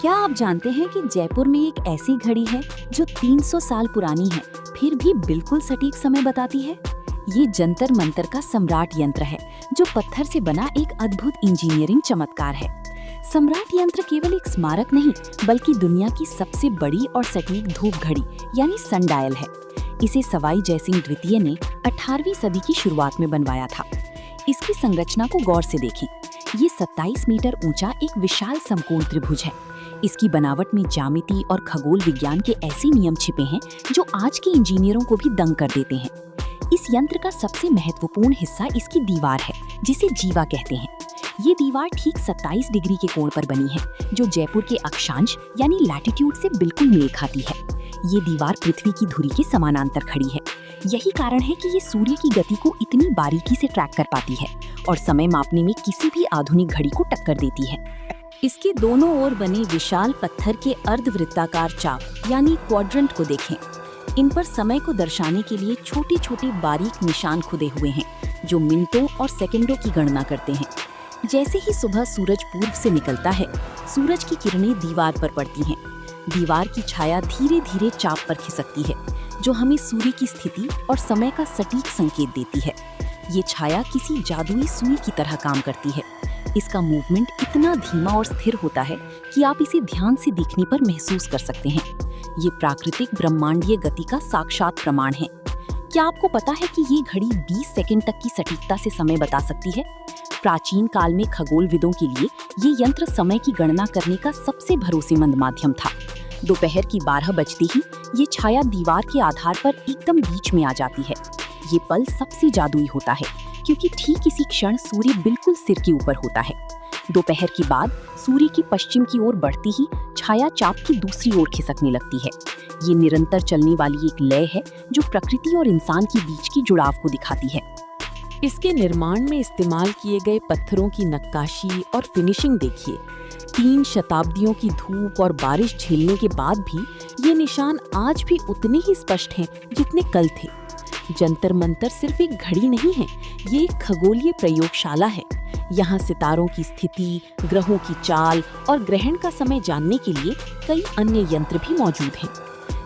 क्या आप जानते हैं कि जयपुर में एक ऐसी घड़ी है जो 300 साल पुरानी है, फिर भी बिल्कुल सटीक समय बताती है? ये जंतर मंतर का सम्राट यंत्र है, जो पत्थर से बना एक अद्भुत इंजीनियरिंग चमत्कार है। सम्राट यंत्र केवल एक स्मारक नहीं, बल्कि दुनिया की सबसे बड़ी और सटीक धूप घड़ी यानी सनडायल है। इसे सवाई जयसिंह द्वितीय ने 18वीं सदी की शुरुआत में बनवाया था। इसकी संरचना को गौर से देखिए। ये 27 मीटर ऊंचा एक विशाल समकोण त्रिभुज है। इसकी बनावट में ज्यामिति और खगोल विज्ञान के ऐसे नियम छिपे हैं जो आज के इंजीनियरों को भी दंग कर देते हैं। इस यंत्र का सबसे महत्वपूर्ण हिस्सा इसकी दीवार है, जिसे जीवा कहते हैं। ये दीवार ठीक 27 डिग्री के कोण पर बनी है, जो जयपुर के अक्षांश यानी लैटिट्यूड से बिल्कुल मेल खाती है। ये दीवार पृथ्वी की धुरी के समानांतर खड़ी है। यही कारण है कि ये सूर्य की गति को इतनी बारीकी से ट्रैक कर पाती है और समय मापने में किसी भी आधुनिक घड़ी को टक्कर देती है। इसके दोनों ओर बने विशाल पत्थर के अर्धवृत्ताकार चाप यानी क्वाड्रेंट को देखें। इन पर समय को दर्शाने के लिए छोटे छोटे बारीक निशान खुदे हुए हैं, जो मिनटों और सेकंडों की गणना करते हैं। जैसे ही सुबह सूरज पूर्व से निकलता है, सूरज की किरणें दीवार पर पड़ती हैं। दीवार की छाया धीरे धीरे चाप पर खिसकती है, जो हमें सूर्य की स्थिति और समय का सटीक संकेत देती है। ये छाया किसी जादुई सुई की तरह काम करती है। इसका मूवमेंट इतना धीमा और स्थिर होता है कि आप इसे ध्यान से देखने पर महसूस कर सकते हैं। ये प्राकृतिक ब्रह्मांडीय गति का साक्षात प्रमाण है। क्या आपको पता है कि ये घड़ी 20 सेकंड तक की सटीकता से समय बता सकती है? प्राचीन काल में खगोलविदों के लिए ये यंत्र समय की गणना करने का सबसे भरोसेमंद माध्यम था। दोपहर की 12 बजते ही ये छाया दीवार के आधार पर एकदम बीच में आ जाती है। ये पल सबसे जादुई होता है, क्योंकि ठीक इसी क्षण सूर्य बिल्कुल सिर के ऊपर होता है। दोपहर के बाद सूर्य की पश्चिम की ओर बढ़ती ही छाया चाप की दूसरी ओर खिसकने लगती है। ये निरंतर चलने वाली एक लय है, जो प्रकृति और इंसान के बीच की जुड़ाव को दिखाती है। इसके निर्माण में इस्तेमाल किए गए पत्थरों की नक्काशी और फिनिशिंग देखिए। 3 शताब्दियों की धूप और बारिश झेलने के बाद भी ये निशान आज भी उतने ही स्पष्ट हैं जितने कल थे। जंतर मंतर सिर्फ एक घड़ी नहीं है, ये एक खगोलीय प्रयोगशाला है। यहाँ सितारों की स्थिति, ग्रहों की चाल और ग्रहण का समय जानने के लिए कई अन्य यंत्र भी मौजूद हैं।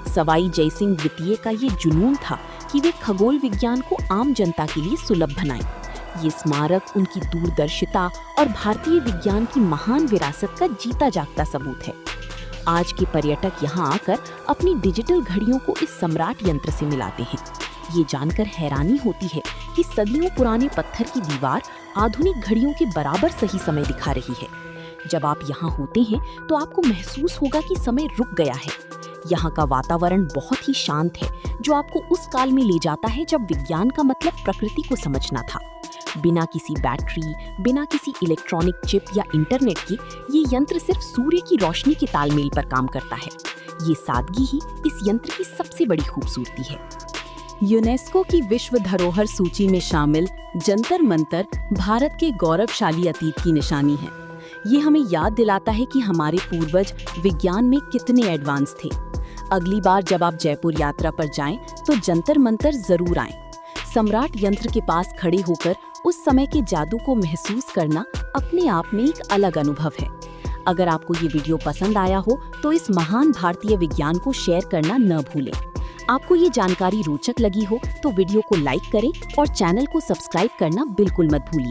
सवाई जयसिंह द्वितीय का ये जुनून था कि वे खगोल विज्ञान को आम जनता के लिए सुलभ बनाएं। ये स्मारक उनकी दूरदर्शिता और भारतीय विज्ञान की महान विरासत का जीता जागता सबूत है। आज के पर्यटक यहाँ आकर अपनी डिजिटल घड़ियों को इस सम्राट यंत्र से मिलाते हैं। ये जानकर हैरानी होती है कि सदियों पुराने पत्थर की दीवार आधुनिक घड़ियों के बराबर सही समय दिखा रही है। जब आप यहाँ होते हैं तो आपको महसूस होगा कि समय रुक गया है। यहाँ का वातावरण बहुत ही शांत है, जो आपको उस काल में ले जाता है जब विज्ञान का मतलब प्रकृति को समझना था। बिना किसी बैटरी, बिना किसी इलेक्ट्रॉनिक चिप या इंटरनेट के ये यंत्र सिर्फ सूर्य की रोशनी के तालमेल पर काम करता है। ये सादगी ही इस यंत्र की सबसे बड़ी खूबसूरती है। यूनेस्को की विश्व धरोहर सूची में शामिल जंतर मंतर भारत के गौरवशाली अतीत की निशानी है। ये हमें याद दिलाता है कि हमारे पूर्वज विज्ञान में कितने एडवांस थे। अगली बार जब आप जयपुर यात्रा पर जाएं, तो जंतर मंतर जरूर आएं। सम्राट यंत्र के पास खड़े होकर उस समय के जादू को महसूस करना अपने आप में एक अलग अनुभव है। अगर आपको ये वीडियो पसंद आया हो तो इस महान भारतीय विज्ञान को शेयर करना न भूलें। आपको ये जानकारी रोचक लगी हो तो वीडियो को लाइक करें और चैनल को सब्सक्राइब करना बिल्कुल मत भूलिए।